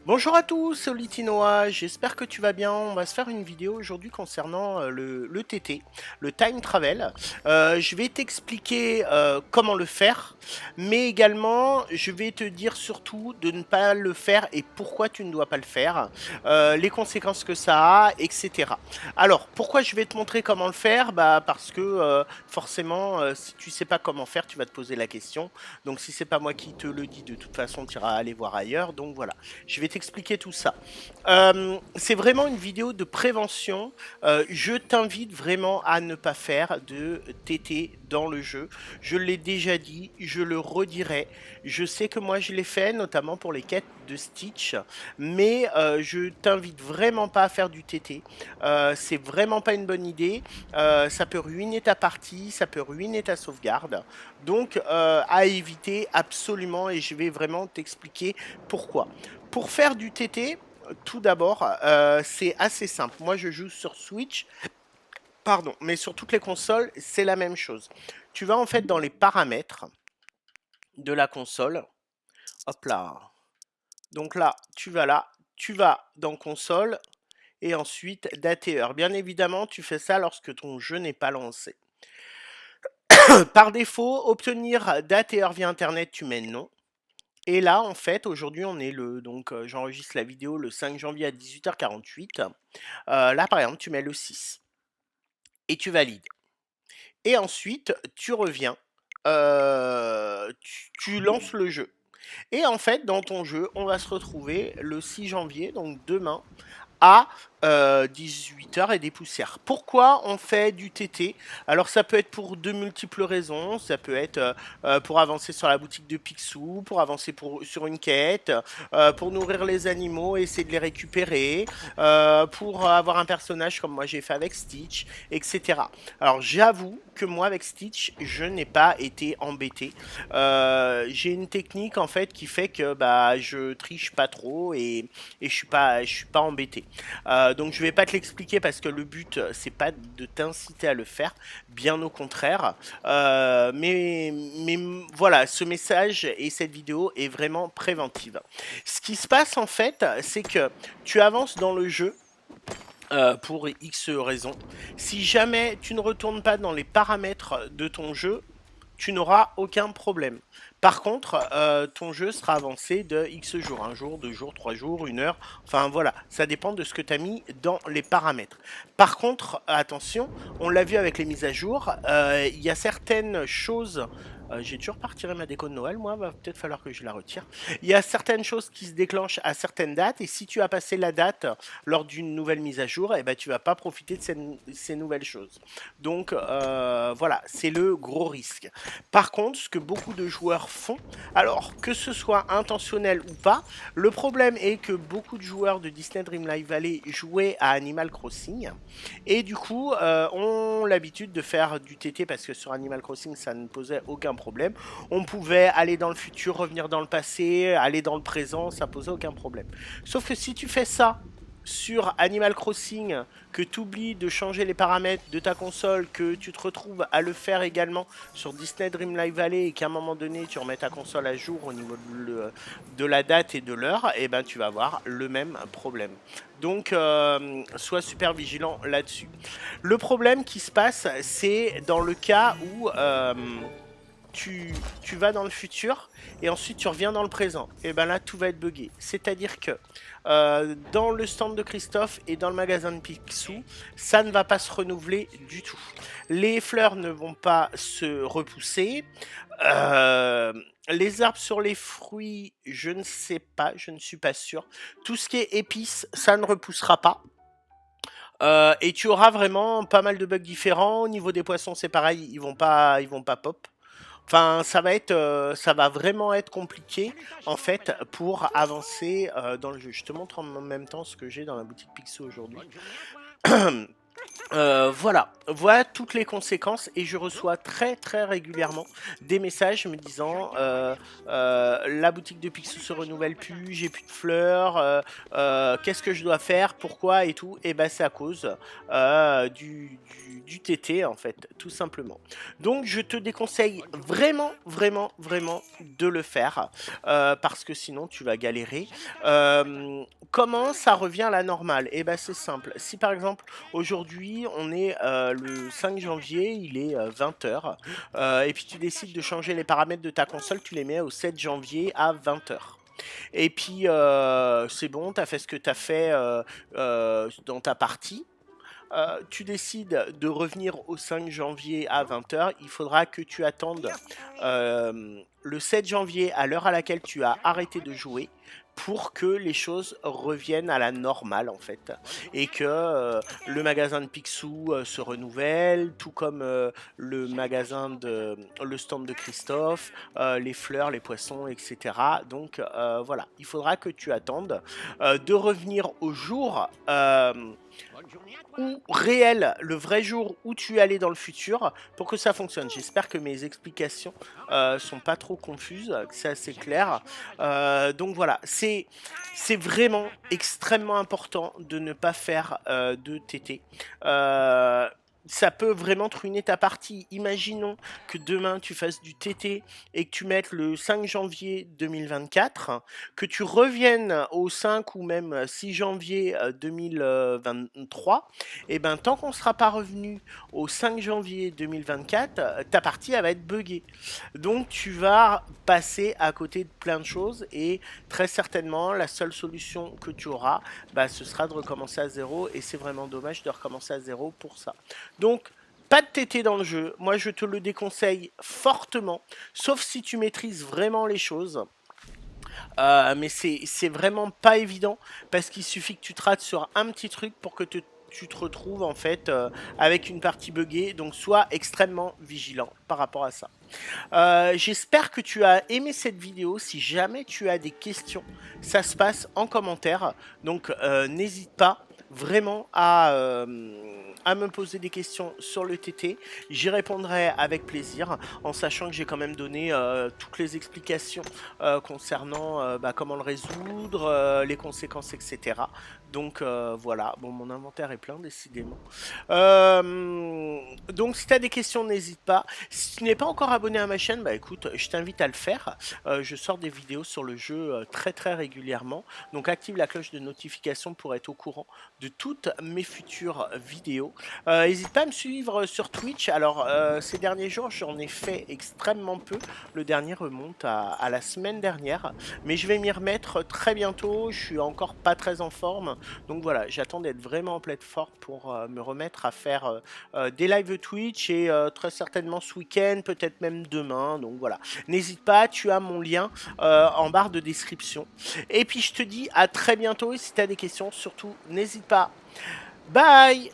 Bonjour à tous, c'est Olitinoa, j'espère que tu vas bien. On va se faire une vidéo aujourd'hui concernant le TT, le Time Travel. Je vais t'expliquer comment le faire, mais également je vais te dire surtout de ne pas le faire et pourquoi tu ne dois pas le faire, les conséquences que ça a, etc. Alors, pourquoi je vais te montrer comment le faire? Bah parce que forcément, si tu sais pas comment faire, tu vas te poser la question. Donc si c'est pas moi qui te le dis, de toute façon, tu iras aller voir ailleurs. Donc voilà. Je vais t'expliquer tout ça. C'est vraiment une vidéo de prévention. Je t'invite vraiment à ne pas faire de TT dans le jeu. Je l'ai déjà dit, je le redirai. Je sais que moi je l'ai fait, notamment pour les quêtes de Stitch, mais je t'invite vraiment pas à faire du TT. C'est vraiment pas une bonne idée. Ça peut ruiner ta partie, ça peut ruiner ta sauvegarde. Donc à éviter absolument, et je vais vraiment t'expliquer pourquoi. Pour faire du TT, tout d'abord, c'est assez simple. Moi, je joue sur Switch, pardon, mais sur toutes les consoles, c'est la même chose. Tu vas en fait dans les paramètres de la console. Hop là. Donc là, tu vas dans console et ensuite date et heure. Bien évidemment, tu fais ça lorsque ton jeu n'est pas lancé. Par défaut, obtenir date et heure via internet, tu mets non. Et là, en fait, aujourd'hui, on est donc j'enregistre la vidéo le 5 janvier à 18h48. Là, par exemple, tu mets le 6 et tu valides. Et ensuite, tu reviens, tu lances le jeu. Et en fait, dans ton jeu, on va se retrouver le 6 janvier, donc demain, à 18h et des poussières. Pourquoi on fait du TT? Alors ça peut être pour de multiples raisons, ça peut être pour avancer sur la boutique de Picsou, pour avancer sur une quête, pour nourrir les animaux et essayer de les récupérer, pour avoir un personnage comme moi j'ai fait avec Stitch, etc. Alors j'avoue que moi avec Stitch, je n'ai pas été embêté. J'ai une technique en fait qui fait que bah je triche pas trop et je suis pas embêté. Donc je vais pas te l'expliquer parce que le but c'est pas de t'inciter à le faire, bien au contraire. Mais voilà, ce message et cette vidéo est vraiment préventive. Ce qui se passe en fait, c'est que tu avances dans le jeu. Pour X raisons. Si jamais tu ne retournes pas dans les paramètres de ton jeu, tu n'auras aucun problème. Par contre, ton jeu sera avancé de X jours, un jour, 2 jours, 3 jours, 1 heure, enfin voilà, ça dépend de ce que tu as mis dans les paramètres. Par contre, attention, on l'a vu avec les mises à jour, il y a certaines choses. J'ai toujours pas retiré ma déco de Noël, moi, va peut-être falloir que je la retire. Il y a certaines choses qui se déclenchent à certaines dates, et si tu as passé la date lors d'une nouvelle mise à jour, eh ben, tu vas pas profiter de ces nouvelles choses. Donc voilà, c'est le gros risque. Par contre, ce que beaucoup de joueurs font, alors que ce soit intentionnel ou pas, le problème est que beaucoup de joueurs de Disney Dream Light Valley jouaient à Animal Crossing et du coup ont l'habitude de faire du TT parce que sur Animal Crossing ça ne posait aucun problème. On pouvait aller dans le futur, revenir dans le passé, aller dans le présent, ça posait aucun problème. Sauf que si tu fais ça sur Animal Crossing, que tu oublies de changer les paramètres de ta console, que tu te retrouves à le faire également sur Disney Dream Light Valley et qu'à un moment donné tu remets ta console à jour au niveau de la date et de l'heure, et ben tu vas avoir le même problème. Donc sois super vigilant là-dessus. Le problème qui se passe, c'est dans le cas où tu vas dans le futur et ensuite tu reviens dans le présent. Et ben là, tout va être buggé. C'est-à-dire que dans le stand de Christophe et dans le magasin de Picsou, ça ne va pas se renouveler du tout. Les fleurs ne vont pas se repousser. Les arbres sur les fruits, je ne sais pas, je ne suis pas sûr. Tout ce qui est épices, ça ne repoussera pas. Et tu auras vraiment pas mal de bugs différents. Au niveau des poissons, c'est pareil, ils vont pas pop. Enfin, ça va vraiment être compliqué en fait pour avancer dans le jeu. Je te montre en même temps ce que j'ai dans la boutique Pixel aujourd'hui. Voilà toutes les conséquences et je reçois très régulièrement des messages me disant la boutique de Picsou se renouvelle plus, j'ai plus de fleurs, qu'est-ce que je dois faire, pourquoi et tout. Et ben c'est à cause du TT en fait, tout simplement. Donc je te déconseille vraiment de le faire parce que sinon tu vas galérer. Comment ça revient à la normale? Et ben c'est simple. Si par exemple aujourd'hui, on est le 5 janvier, il est 20 h. Et puis tu décides de changer les paramètres de ta console, tu les mets au 7 janvier à 20 h. Et puis c'est bon, tu as fait ce que tu as fait dans ta partie. Tu décides de revenir au 5 janvier à 20 h, il faudra que tu attendes le 7 janvier à l'heure à laquelle tu as arrêté de jouer pour que les choses reviennent à la normale en fait et que le magasin de Picsou se renouvelle tout comme le stand de Christophe, les fleurs, les poissons, etc. Donc voilà, il faudra que tu attendes de revenir au jour ou réel, le vrai jour où tu es allé dans le futur pour que ça fonctionne. J'espère que mes explications sont pas trop confuses, que c'est assez clair. Donc voilà, c'est vraiment extrêmement important de ne pas faire de TT. Ça peut vraiment te ruiner ta partie. Imaginons que demain tu fasses du TT et que tu mettes le 5 janvier 2024, que tu reviennes au 5 ou même 6 janvier 2023, et ben tant qu'on ne sera pas revenu au 5 janvier 2024, ta partie elle va être buggée. Donc tu vas passer à côté de plein de choses et très certainement la seule solution que tu auras, bah, ce sera de recommencer à zéro et c'est vraiment dommage de recommencer à zéro pour ça. Donc pas de TT dans le jeu, moi je te le déconseille fortement, sauf si tu maîtrises vraiment les choses. Mais c'est vraiment pas évident parce qu'il suffit que tu te rates sur un petit truc pour que tu te retrouves en fait avec une partie buggée, donc sois extrêmement vigilant par rapport à ça. J'espère que tu as aimé cette vidéo. Si jamais tu as des questions, ça se passe en commentaire, donc n'hésite pas vraiment à me poser des questions sur le TT. J'y répondrai avec plaisir, en sachant que j'ai quand même donné toutes les explications concernant bah, comment le résoudre, les conséquences, etc. Donc voilà, bon mon inventaire est plein décidément. Donc si tu as des questions, n'hésite pas. Si tu n'es pas encore abonné à ma chaîne, bah écoute, je t'invite à le faire. Je sors des vidéos sur le jeu très régulièrement. Donc active la cloche de notification pour être au courant de toutes mes futures vidéos. N'hésite pas à me suivre sur Twitch. Alors ces derniers jours, j'en ai fait extrêmement peu. Le dernier remonte à la semaine dernière. Mais je vais m'y remettre très bientôt. Je suis encore pas très en forme. Donc voilà, j'attends d'être vraiment en pleine forme pour me remettre à faire des lives Twitch et très certainement ce week-end, peut-être même demain. Donc voilà, n'hésite pas, tu as mon lien en barre de description. Et puis je te dis à très bientôt et si tu as des questions, surtout n'hésite pas. Bye!